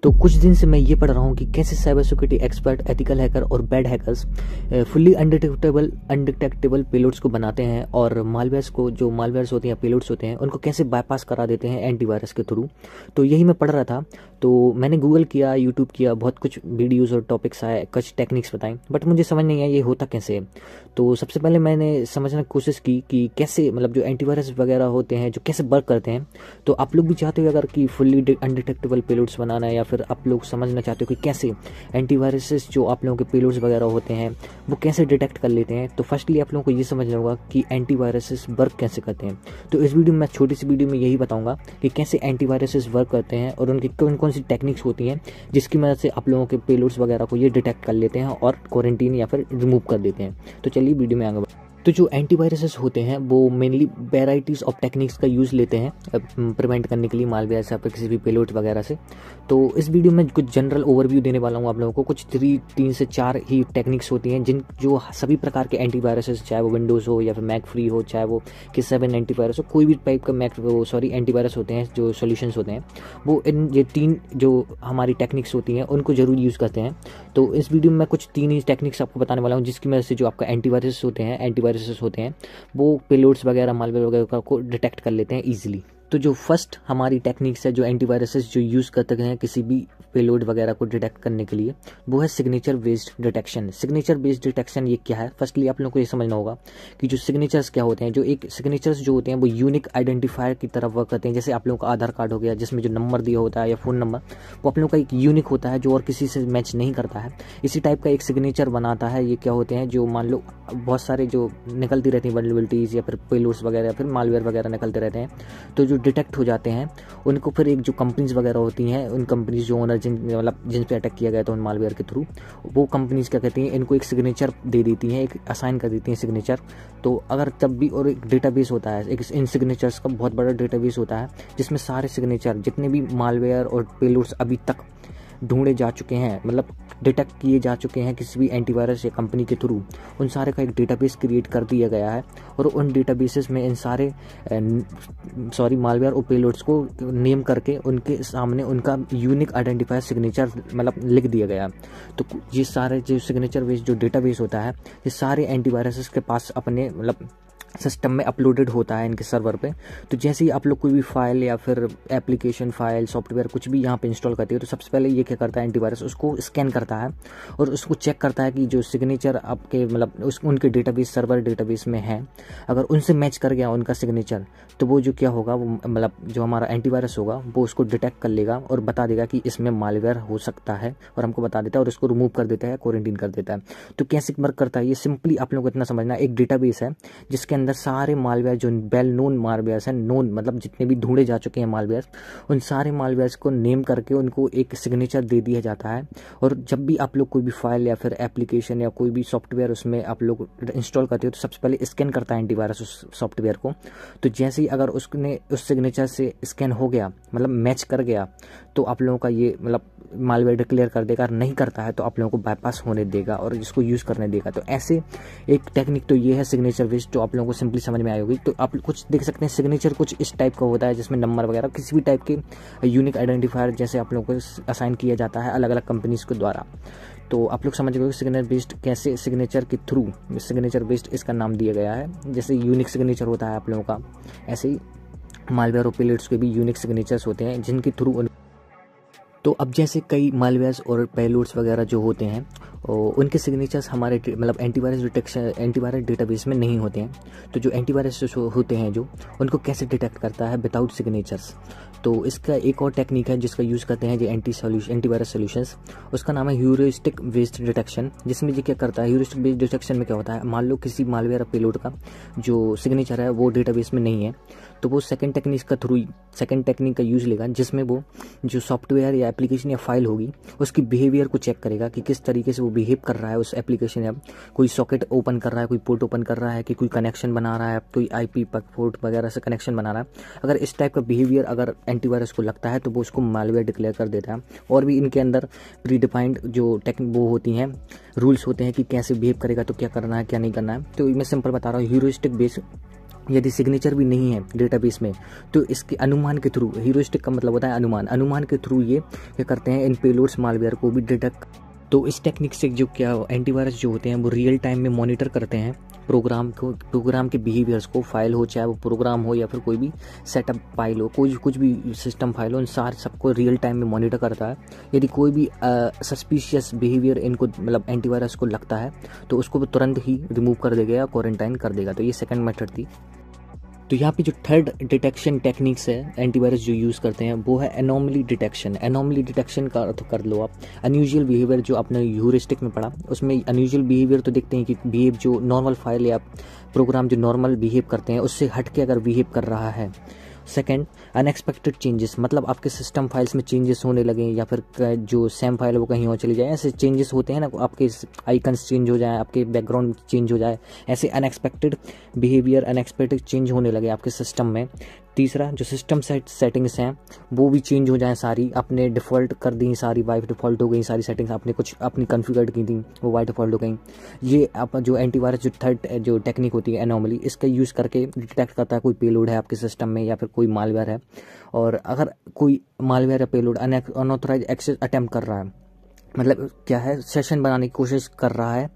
तो कुछ दिन से मैं ये पढ़ रहा हूँ कि कैसे cyber security expert ethical hacker और bad hackers fully undetectable payloads को बनाते हैं और मालवेयर्स को, जो मालवेयर्स होते हैं, पेलोड्स होते हैं, उनको कैसे बाईपास करा देते हैं एंटीवायरस के थ्रू। तो यही मैं पढ़ रहा था। तो मैंने गूगल किया, यूट्यूब किया, बहुत कुछ वीडियोज़ और टॉपिक्स आए, कुछ टेक्निक्स बताएं, बट मुझे समझ नहीं आया ये होता कैसे है। तो सबसे पहले मैंने समझने की कोशिश की कि कैसे, मतलब जो एंटीवायरस वगैरह होते हैं जो कैसे वर्क करते हैं। तो आप लोग भी चाहते हो अगर कि फुल्ली अनडिटेक्टेबल पेलोड्स बनाना है, या फिर आप लोग समझना चाहते हो कि कैसे एंटीवायरसेस जो आप लोगों के पेलोड्स वगैरह होते हैं वो कैसे डिटेक्ट कर लेते हैं, तो फर्स्टली आप लोगों को ये समझना होगा कि एंटीवायरसेस वर्क कैसे करते हैं। तो इस वीडियो में मैं छोटी सी वीडियो में यही बताऊंगा कि कैसे एंटीवायरसेस वर्क करते हैं और उनकी कौन कौन सी टेक्निक्स होती हैं जिसकी मदद से आप लोगों के पेलोड्स वगैरह को ये डिटेक्ट कर लेते हैं और क्वारंटीन या फिर रिमूव कर देते हैं। तो चलिए वीडियो में आगे बढ़ते हैं। तो जो एंटीवायरसेस होते हैं वो मेनली वेराइटीज़ ऑफ टेक्निक्स का यूज़ लेते हैं प्रिवेंट करने के लिए मालवेयर से, किसी भी पेलोड वगैरह से। तो इस वीडियो में कुछ जनरल ओवरव्यू देने वाला हूँ आप लोगों को। कुछ 3 से 4 ही टेक्निक्स होती हैं जो सभी प्रकार के एंटीवायरसेस, चाहे वो विंडोज़ हो या फिर मैक फ्री हो, चाहे वो किस 7 एंटीवायरस हो, कोई भी टाइप का एंटीवायरस होते हैं, जो सॉल्यूशंस होते हैं, वो ये 3 जो हमारी टेक्निक्स होती हैं उनको जरूर यूज़ करते हैं। तो इस वीडियो में मैं कुछ 3 ही टेक्निक्स आपको बताने वाला हूँ जिसकी मदद से जो आपका एंटीवायरस होते हैं वो पेलोड्स वगैरह, मालवेयर वगैरह को डिटेक्ट कर लेते हैं इजीली। तो जो फर्स्ट हमारी टेक्निक्स है, जो एंटीवायरसेस जो यूज़ करते हैं किसी भी पेलोड वगैरह को डिटेक्ट करने के लिए, वो है signature based detection. Signature based detection ये क्या है? फर्स्टली आप लोगों को ये समझना होगा कि जो सिग्नेचर्स क्या होते हैं। जो एक सिग्नेचर्स जो होते हैं वो यूनिक आइडेंटिफायर की तरफ वर्क करते हैं। जैसे आप लोगों का आधार कार्ड हो गया, जिसमें जो नंबर दिया होता है या फ़ोन नंबर, वो आप लोगों का एक यूनिक होता है जो और किसी से मैच नहीं करता है। इसी टाइप का एक सिग्नेचर बनाता है। ये क्या होते हैं, जो मान लो बहुत सारे जो निकलती रहती हैं वल्नरेबिलिटीज़ या फिर पेलोड्स वगैरह या फिर मालवेयर वगैरह निकलते रहते हैं, तो जो डिटेक्ट हो जाते हैं उनको फिर एक जो कंपनीज वगैरह होती हैं, उन कंपनीज जो ओनर जिन पे अटैक किया गया था उन मालवेयर के थ्रू, वो कंपनीज क्या कहती हैं, इनको एक सिग्नेचर दे देती हैं, एक असाइन कर देती हैं सिग्नेचर। तो अगर तब भी, और एक डेटाबेस होता है, एक इन सिग्नेचर्स का बहुत बड़ा डेटाबेस होता है जिसमें सारे सिग्नेचर जितने भी मालवेयर और पेलोड्स अभी तक ढूंढे जा चुके हैं, मतलब डिटेक्ट किए जा चुके हैं किसी भी एंटीवायरस या कंपनी के थ्रू, उन सारे का एक डेटाबेस क्रिएट कर दिया गया है। और उन डेटाबेसेस में इन सारे मालवेयर और पेलोड्स को नेम करके उनके सामने उनका यूनिक आइडेंटिफायर सिग्नेचर मतलब लिख दिया गया। तो ये सारे जो सिग्नेचर बेस्ड जो डेटाबेस होता है, ये सारे एंटीवायरसेस के पास अपने मतलब सिस्टम में अपलोडेड होता है इनके सर्वर पे। तो जैसे ही आप लोग कोई भी फाइल या फिर एप्लीकेशन फाइल, सॉफ्टवेयर कुछ भी यहाँ पे इंस्टॉल करते हो, तो सबसे पहले ये क्या करता है, एंटीवायरस उसको स्कैन करता है और उसको चेक करता है कि जो सिग्नेचर आपके मतलब उनके डेटाबेस, सर्वर डेटाबेस में है, अगर उनसे मैच कर गया उनका सिग्नेचर, तो वो जो क्या होगा, वो मतलब जो हमारा एंटीवायरस होगा वो उसको डिटेक्ट कर लेगा और बता देगा कि इसमें मालवेयर हो सकता है, और हमको बता देता है और उसको रिमूव कर देता है, क्वारंटीन कर देता है। तो कैसे वर्क करता है ये सिंपली आप लोगों को इतना समझना, एक डेटाबेस है जिसके अंदर सारे मालवेयर जो वेल नोन मालवेयर्स हैं, नोन मतलब जितने भी ढूंढे जा चुके हैं मालवेयर, उन सारे मालवेयर्स को नेम करके उनको एक सिग्नेचर दे दिया जाता है। और जब भी आप लोग कोई भी फाइल या फिर एप्लीकेशन या कोई भी सॉफ्टवेयर उसमें आप लोग इंस्टॉल करते हो, तो सबसे पहले स्कैन करता है एंटीवायरस उस सॉफ्टवेयर को। तो जैसे ही अगर उसने उस सिग्नेचर से स्कैन हो गया, मतलब मैच कर गया, तो आप लोगों का ये मतलब मालवेयर डिक्लेयर कर देगा। नहीं करता है तो आप लोगों को बाईपास होने देगा और इसको यूज़ करने देगा। तो ऐसे एक टेक्निक तो ये है सिग्नेचर बेस्ड, जो आप लोगों को सिंपली समझ में आई होगी। तो आप कुछ देख सकते हैं, सिग्नेचर कुछ इस टाइप का होता है जिसमें नंबर वगैरह किसी भी टाइप के यूनिक आइडेंटिफायर जैसे आप लोगों को असाइन किया जाता है अलग अलग कंपनीज के द्वारा। तो आप लोग समझ गए सिग्नेचर बेस्ड कैसे, सिग्नेचर के थ्रू सिग्नेचर बेस्ड इसका नाम दिया गया है। जैसे यूनिक सिग्नेचर होता है आप लोगों का, ऐसे ही मालवेयर और पेलोड्स के भी यूनिक सिग्नेचर्स होते हैं जिनके थ्रू। तो अब जैसे कई मालवेयर्स और पेलोड्स वगैरह जो होते हैं उनके सिग्नेचर्स हमारे मतलब एंटीवायरस डेटाबेस में नहीं होते हैं। तो जो एंटीवायरस होते हैं जो उनको कैसे डिटेक्ट करता है विदाउट सिग्नेचर्स, तो इसका एक और टेक्निक है जिसका यूज़ करते हैं जो एंटीवायरस सॉल्यूशंस, उसका नाम है ह्यूरिस्टिक बेस्ड डिटेक्शन। जिसमें ये क्या करता है, ह्यूरिस्टिक बेस्ड डिटेक्शन में क्या होता है, मान लो किसी मालवेयर या पेलोड का जो सिग्नेचर है वो डेटाबेस में नहीं है, तो वो सेकंड टेक्निक का यूज़ लेगा, जिसमें वो जो सॉफ्टवेयर या एप्लीकेशन या फाइल होगी उसकी बिहेवियर को चेक करेगा कि किस तरीके से वो बिहेव कर रहा है उस एप्लीकेशन, या कोई सॉकेट ओपन कर रहा है, कोई पोर्ट ओपन कर रहा है, कि कोई कनेक्शन बना रहा है, कोई आईपी पोर्ट वगैरह से कनेक्शन बना रहा है। अगर इस टाइप का बिहेवियर अगर एंटीवायरस को लगता है तो वो उसको मालवेयर डिक्लेयर कर देता है। और भी इनके अंदर प्री डिफाइंड जो वो होती हैं, रूल्स होते हैं कि कैसे बिहेव करेगा, तो क्या करना है क्या नहीं करना है। तो मैं सिंपल बता रहा हूँ, ह्यूरिस्टिक बेस्ड यदि सिग्नेचर भी नहीं है डेटाबेस में, तो इसके अनुमान के थ्रू, ह्यूरिस्टिक का मतलब होता है अनुमान, अनुमान के थ्रू ये क्या करते हैं, इन पेलोड्स मालवेयर को भी डिटेक्ट। तो इस टेक्निक से जो क्या एंटीवायरस जो होते हैं वो रियल टाइम में मॉनिटर करते हैं प्रोग्राम के बिहेवियर्स को, फाइल हो चाहे वो प्रोग्राम हो या फिर कोई भी सेटअप फाइल हो, कुछ भी सिस्टम फाइल हो, इन सारे सबको रियल टाइम में मॉनिटर करता है। यदि कोई भी सस्पिशियस बिहेवियर इनको मतलब एंटीवायरस को लगता है तो उसको वो तुरंत ही रिमूव कर देगा या क्वारंटाइन कर देगा। तो ये सेकंड मेथड थी। तो यहाँ पे जो थर्ड डिटेक्शन टेक्निक्स है एंटीवायरस जो यूज़ करते हैं वो है एनोमली डिटेक्शन। एनोमली डिटेक्शन का अर्थ कर लो आप अनयूजुअल बिहेवियर, जो आपने ह्यूरिस्टिक में पढ़ा उसमें अनयूजुअल बिहेवियर तो देखते हैं कि बिहेव जो नॉर्मल फाइल या प्रोग्राम जो नॉर्मल बिहेव करते हैं उससे हट के अगर बिहेव कर रहा है। सेकंड, अनएक्सपेक्टेड चेंजेस, मतलब आपके सिस्टम फाइल्स में चेंजेस होने लगे या फिर जो सेम फाइल है वो कहीं और चली जाए, ऐसे चेंजेस होते हैं ना, आपके आइकन्स चेंज हो जाए, आपके बैकग्राउंड चेंज हो जाए, ऐसे अनएक्सपेक्टेड बिहेवियर, अनएक्सपेक्टेड चेंज होने लगे आपके सिस्टम में। तीसरा, जो सिस्टम सेटिंग्स हैं वो भी चेंज हो जाए सारी, आपने डिफ़ॉल्ट कर दी सारी, बाय डिफ़ॉल्ट हो गई सारी सेटिंग्स, आपने कुछ अपनी कॉन्फ़िगर की थी वो बाय डिफ़ॉल्ट हो गई। ये आप जो एंटीवायरस जो थर्ड जो टेक्निक होती है एनोमली, इसका यूज़ करके डिटेक्ट करता है कोई पेलोड है आपके सिस्टम में या फिर कोई मालवेयर है। और अगर कोई मालवेयर या पेलोड अनऑथराइज एक्सेस अटेम्प्ट कर रहा है, मतलब क्या है, सेशन बनाने की कोशिश कर रहा है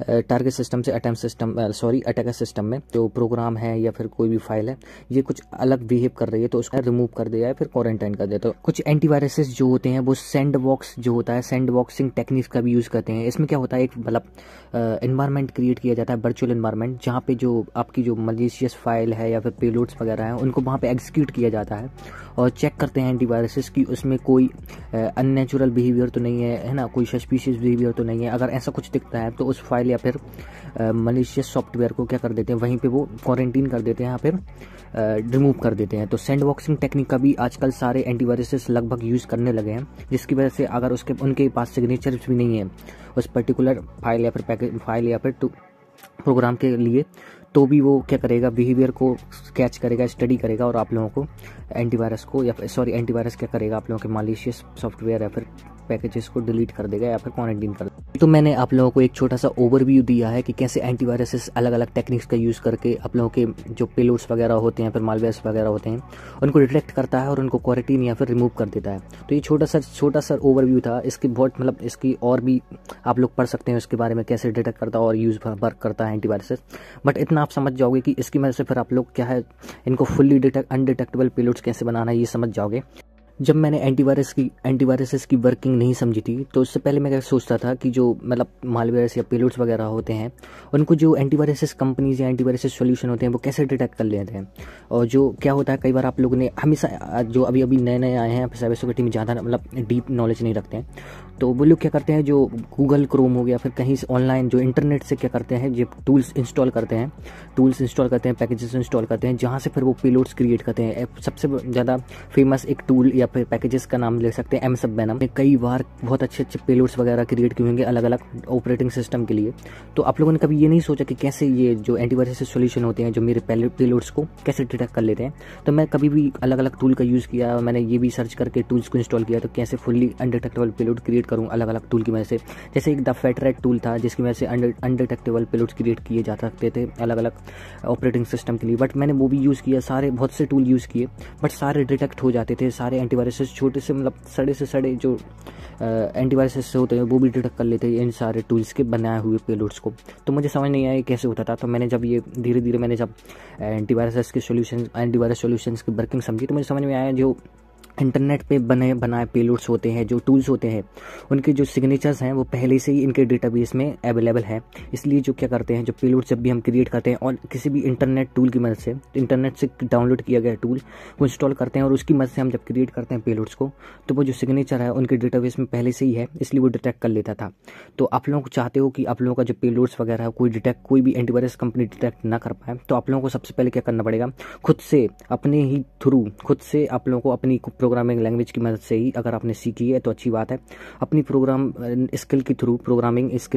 टारगेट सिस्टम से अटैकर सिस्टम में, जो प्रोग्राम है या फिर कोई भी फाइल है, ये कुछ अलग बिहेव कर रही है तो उसको रिमूव कर दिया या फिर क्वारंटाइन कर दिया। तो कुछ एंटीवायरसेस जो होते हैं वो सैंडबॉक्स जो होता है, सैंडबॉक्सिंग टेक्निक्स का भी यूज़ करते हैं। इसमें क्या होता है, एक मतलब इन्वायरमेंट क्रिएट किया जाता है, वर्चुअल इन्वायरमेंट, जहाँ पे जो आपकी जो मलिशियस फाइल है या फिर पेलोड्स वगैरह हैं उनको वहाँ पे एग्जीक्यूट किया जाता है और चेक करते हैं एंटीवायरसेस की उसमें कोई अननेचुरल बिहेवियर तो नहीं है ना, कोई सस्पिशियस बिहेवियर तो नहीं है। अगर ऐसा कुछ दिखता है तो उस फाइल या फिर मलिशियस सॉफ्टवेयर को क्या कर देते हैं, वहीं पे वो क्वारंटीन कर देते हैं या फिर रिमूव कर देते हैं। तो सैंडबॉक्सिंग टेक्निक का भी आजकल सारे एंटीवायरसेस लगभग यूज़ करने लगे हैं, जिसकी वजह से अगर उनके पास सिग्नेचर्स भी नहीं है उस पर्टिकुलर फाइल या फिर प्रोग्राम के लिए, तो भी वो क्या करेगा, बिहेवियर को कैच करेगा, स्टडी करेगा और आप लोगों को एंटीवायरस क्या करेगा, आप लोगों के मालिशियस सॉफ्टवेयर या फिर पैकेजेस को डिलीट कर देगा या फिर क्वारंटीन कर देगा। तो मैंने आप लोगों को एक छोटा सा ओवरव्यू दिया है कि कैसे एंटीवायरसेस अलग अलग टेक्निक्स का यूज़ करके आप लोगों के जो पेलोड्स वगैरह होते हैं फिर मालवेयर्स वगैरह होते हैं उनको डिटेक्ट करता है और उनको क्वारंटीन या फिर रिमूव कर देता है। तो ये छोटा सा ओवरव्यू था, इसकी बहुत मतलब इसकी और भी आप लोग पढ़ सकते हैं उसके बारे में, कैसे डिटेक्ट करता है और यूज़ वर्क करता है एंटीवायरसेस। बट इतना आप समझ जाओगे कि इसकी वजह से फिर आप लोग क्या है, इनको फुल्ली अनडिटेक्टेबल पेलोड्स कैसे बनाना है ये समझ जाओगे। जब मैंने एंटीवायरसेस की वर्किंग नहीं समझी थी तो उससे पहले मैं क्या सोचता था कि जो मतलब मालवेयर्स या पेलोड्स वगैरह होते हैं उनको जो एंटीवायरसेस कंपनीज या एंटीवायरसेस सॉल्यूशन होते हैं वो कैसे डिटेक्ट कर लेते हैं। और जो क्या होता है, कई बार आप लोगों ने हमेशा जो अभी नए आए हैं साइबर सिक्योरिटी में ज़्यादा मतलब डीप नॉलेज नहीं रखते हैं, तो वो लोग क्या करते हैं, जो गूगल क्रोम हो गया फिर कहीं से ऑनलाइन जो इंटरनेट से क्या करते हैं, जो टूल्स इंस्टॉल करते हैं, पैकेजेस इंस्टॉल करते हैं, जहाँ से फिर वो पेलोड्स क्रिएट करते हैं। सबसे ज़्यादा फेमस एक टूल या फिर पैकेजेस का नाम ले सकते हैं एमएसवेनम। कई बार बहुत अच्छे पेलोड्स वगैरह क्रिएट किए होंगे अलग अलग ऑपरेटिंग सिस्टम के लिए। तो आप लोगों ने कभी ये नहीं सोचा कि कैसे ये जो एंटीवायरस सॉल्यूशन होते हैं जो मेरे पेलोड्स को कैसे डिटेक्ट कर लेते हैं। तो मैं कभी भी अलग अलग टूल का यूज़ किया, मैंने ये भी सर्च करके टूल्स को इंस्टॉल किया तो कैसे फुल्ली अनडिटेक्टेबल पेलोड क्रिएट करूँ अलग अलग टूल की वजह से। जैसे एक द फेटरेट टूल था जिसकी वजह से अनडिटेक्टेबल पेलोड्स क्रिएट किए जा सकते थे अलग अलग ऑपरेटिंग सिस्टम के लिए, बट मैंने वो भी यूज़ किया, बहुत से टूल यूज़ किए बट सारे डिटेक्ट हो जाते थे। सारे एंटीवायरस छोटे से मतलब सड़े जो एंटीवायरस होते हैं वो भी डिटेक्ट कर लेते हैं इन सारे टूल्स के बनाए हुए पेलोड्स को। तो मुझे समझ नहीं आया कैसे होता था। तो मैंने जब ये धीरे धीरे मैंने जब एंटीवायरस सॉल्यूशंस की वर्किंग समझी तो मुझे समझ में आया जो इंटरनेट पे बनाए पेलोड्स होते हैं, जो टूल्स होते हैं, उनके जो सिग्नेचर्स हैं वो पहले से ही इनके डेटाबेस में अवेलेबल है। इसलिए जो क्या करते हैं, जो पेलोड्स जब भी हम क्रिएट करते हैं और किसी भी इंटरनेट टूल की मदद से, इंटरनेट से डाउनलोड किया गया टूल को इंस्टॉल करते हैं और उसकी मदद से हम जब क्रिएट करते हैं पेलोड्स को, तो वो जो सिग्नेचर है उनके डेटाबेस में पहले से ही है, इसलिए वो डिटेक्ट कर लेता था। तो आप लोग चाहते हो कि आप लोगों का जो पेलोड्स वगैरह है कोई भी एंटीवायरस कंपनी डिटेक्ट ना कर पाए, तो आप लोगों को सबसे पहले क्या करना पड़ेगा, खुद से आप लोगों को अपनी प्रोग्रामिंग लैंग्वेज की मदद से ही अगर आपने सीखी है तो अच्छी बात है। अपनी प्रोग्रामिंग स्किल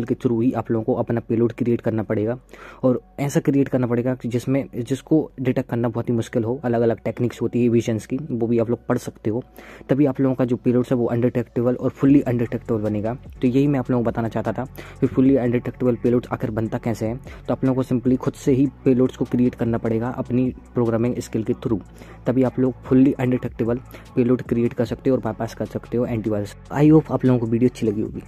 के थ्रू ही आप लोगों को अपना पेलोड क्रिएट करना पड़ेगा, और ऐसा क्रिएट करना पड़ेगा कि जिसको डिटेक्ट करना बहुत ही मुश्किल हो। अलग अलग टेक्निक्स होती है विजन्स की, वो भी आप लोग पढ़ सकते हो, तभी आप लोगों का जो पेलोड्स है वो अनडिटेक्टेबल और फुल्ली अनडिटेक्टेबल बनेगा। तो यही मैं आप लोगों को बताना चाहता था कि फुल्ली अनडिटेक्टेबल पेलोड्स आखिर बनता कैसे है। तो आप लोगों को सिंपली खुद से ही पेलोड्स को क्रिएट करना पड़ेगा अपनी प्रोग्रामिंग स्किल के थ्रू, तभी आप लोग फुल्ली अनडिटेक्टेबल पेलोड क्रिएट कर सकते हो और बाईपास कर सकते हो एंटीवायरस। आई होप आप लोगों को वीडियो अच्छी लगी होगी।